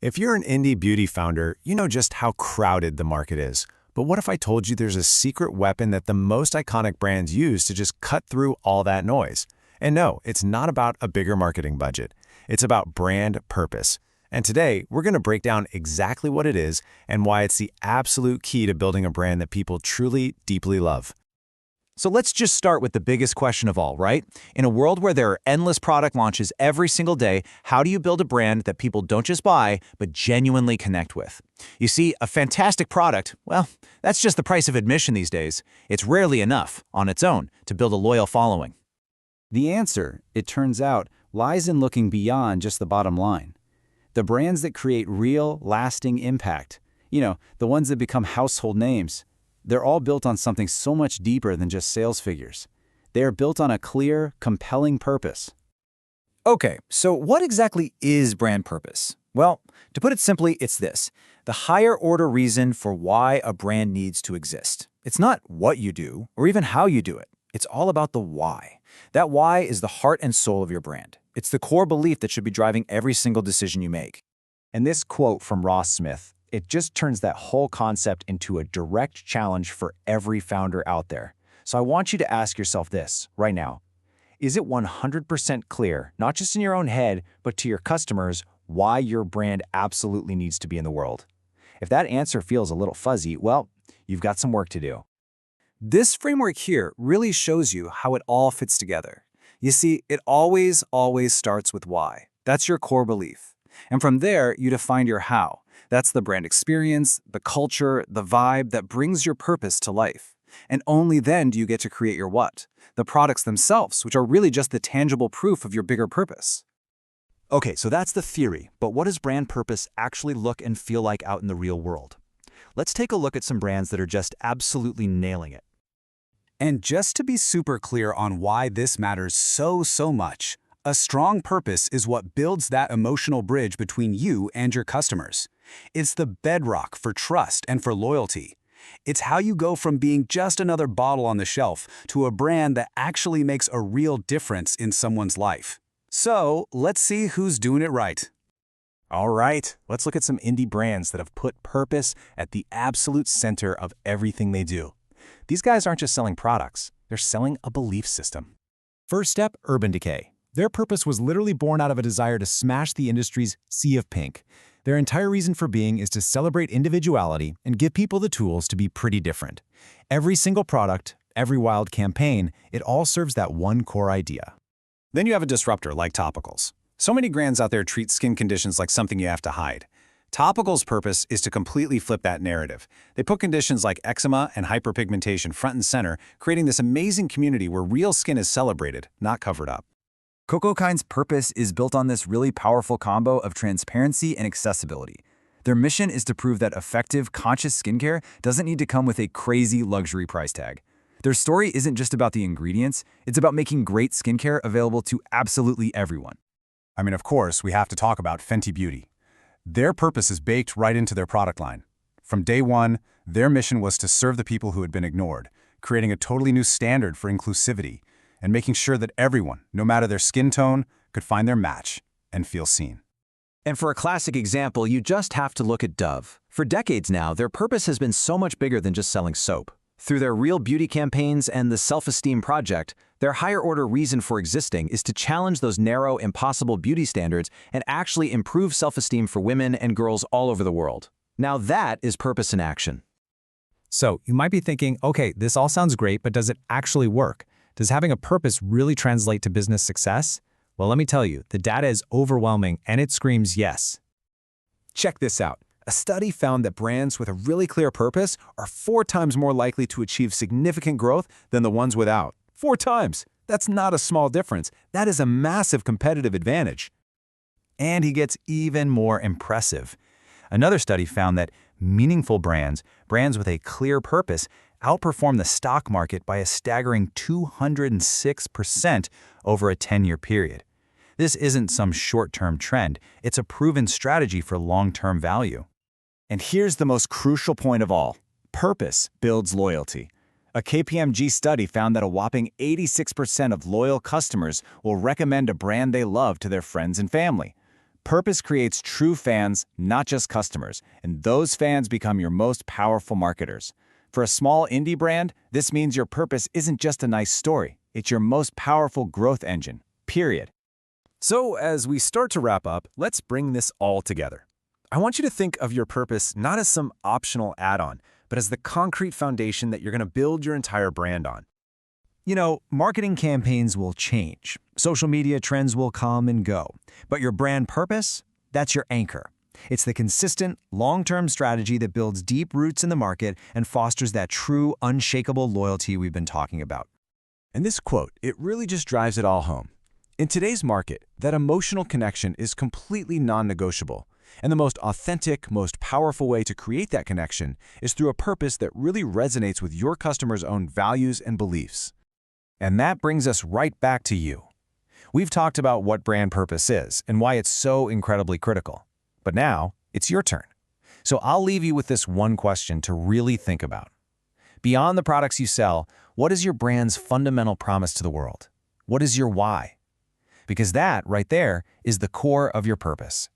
If you're an indie beauty founder, you know just how crowded the market is. But what if I told you there's a secret weapon that the most iconic brands use to just cut through all that noise? And no, it's not about a bigger marketing budget. It's about brand purpose. And today, we're going to break down exactly what it is and why it's the absolute key to building a brand that people truly, deeply love. So let's just start with the biggest question of all, right? In a world where there are endless product launches every single day, how do you build a brand that people don't just buy, but genuinely connect with? You see, a fantastic product, well, that's just the price of admission these days. It's rarely enough, on its own, to build a loyal following. The answer, it turns out, lies in looking beyond just the bottom line. The brands that create real, lasting impact, the ones that become household names, they're all built on something so much deeper than just sales figures. They are built on a clear, compelling purpose. Okay, so what exactly is brand purpose? Well, to put it simply, it's this: the higher order reason for why a brand needs to exist. It's not what you do, or even how you do it. It's all about the why. That why is the heart and soul of your brand. It's the core belief that should be driving every single decision you make. And this quote from Ross Smith, it just turns that whole concept into a direct challenge for every founder out there. So I want you to ask yourself this right now. Is it 100% clear, not just in your own head, but to your customers, why your brand absolutely needs to be in the world? If that answer feels a little fuzzy, well, you've got some work to do. This framework here really shows you how it all fits together. You see, it always starts with why. That's your core belief. And from there, you define your how. That's the brand experience, the culture, the vibe that brings your purpose to life. And only then do you get to create your what, the products themselves, which are really just the tangible proof of your bigger purpose. Okay, so that's the theory, but what does brand purpose actually look and feel like out in the real world? Let's take a look at some brands that are just absolutely nailing it. And just to be super clear on why this matters so much, a strong purpose is what builds that emotional bridge between you and your customers. It's the bedrock for trust and for loyalty. It's how you go from being just another bottle on the shelf to a brand that actually makes a real difference in someone's life. So, let's see who's doing it right. All right, let's look at some indie brands that have put purpose at the absolute center of everything they do. These guys aren't just selling products, they're selling a belief system. First step, Urban Decay. Their purpose was literally born out of a desire to smash the industry's sea of pink. Their entire reason for being is to celebrate individuality and give people the tools to be pretty different. Every single product, every wild campaign, it all serves that one core idea. Then you have a disruptor like topicals. So many brands out there treat skin conditions like something you have to hide. Topicals' purpose is to completely flip that narrative. They put conditions like eczema and hyperpigmentation front and center, creating this amazing community where real skin is celebrated, not covered up. CocoKind's purpose is built on this really powerful combo of transparency and accessibility. Their mission is to prove that effective, conscious skincare doesn't need to come with a crazy luxury price tag. Their story isn't just about the ingredients, it's about making great skincare available to absolutely everyone. I mean, of course, we have to talk about Fenty Beauty. Their purpose is baked right into their product line. From day one, their mission was to serve the people who had been ignored, creating a totally new standard for inclusivity, and making sure that everyone, no matter their skin tone, could find their match and feel seen. And for a classic example, you just have to look at Dove. For decades now, their purpose has been so much bigger than just selling soap. Through their Real Beauty campaigns and the Self-Esteem Project, their higher-order reason for existing is to challenge those narrow, impossible beauty standards and actually improve self-esteem for women and girls all over the world. Now that is purpose in action. So you might be thinking, okay, this all sounds great, but does it actually work? Does having a purpose really translate to business success? Well, let me tell you, the data is overwhelming and it screams yes. Check this out. A study found that brands with a really clear purpose are 4 times more likely to achieve significant growth than the ones without. 4 times! That's not a small difference. That is a massive competitive advantage. And he gets even more impressive. Another study found that meaningful brands with a clear purpose, outperform the stock market by a staggering 206% over a 10-year period. This isn't some short-term trend. It's a proven strategy for long-term value. And here's the most crucial point of all. Purpose builds loyalty. A KPMG study found that a whopping 86% of loyal customers will recommend a brand they love to their friends and family. Purpose creates true fans, not just customers, and those fans become your most powerful marketers. For a small indie brand, this means your purpose isn't just a nice story. It's your most powerful growth engine, period. So, as we start to wrap up, let's bring this all together. I want you to think of your purpose not as some optional add-on, but as the concrete foundation that you're going to build your entire brand on. You know, marketing campaigns will change. Social media trends will come and go. But your brand purpose, that's your anchor. It's the consistent, long-term strategy that builds deep roots in the market and fosters that true, unshakable loyalty we've been talking about. And this quote, it really just drives it all home. In today's market, that emotional connection is completely non-negotiable. And the most authentic, most powerful way to create that connection is through a purpose that really resonates with your customers' own values and beliefs. And that brings us right back to you. We've talked about what brand purpose is and why it's so incredibly critical. But now, it's your turn. So I'll leave you with this one question to really think about. Beyond the products you sell, what is your brand's fundamental promise to the world? What is your why? Because that, right there, is the core of your purpose.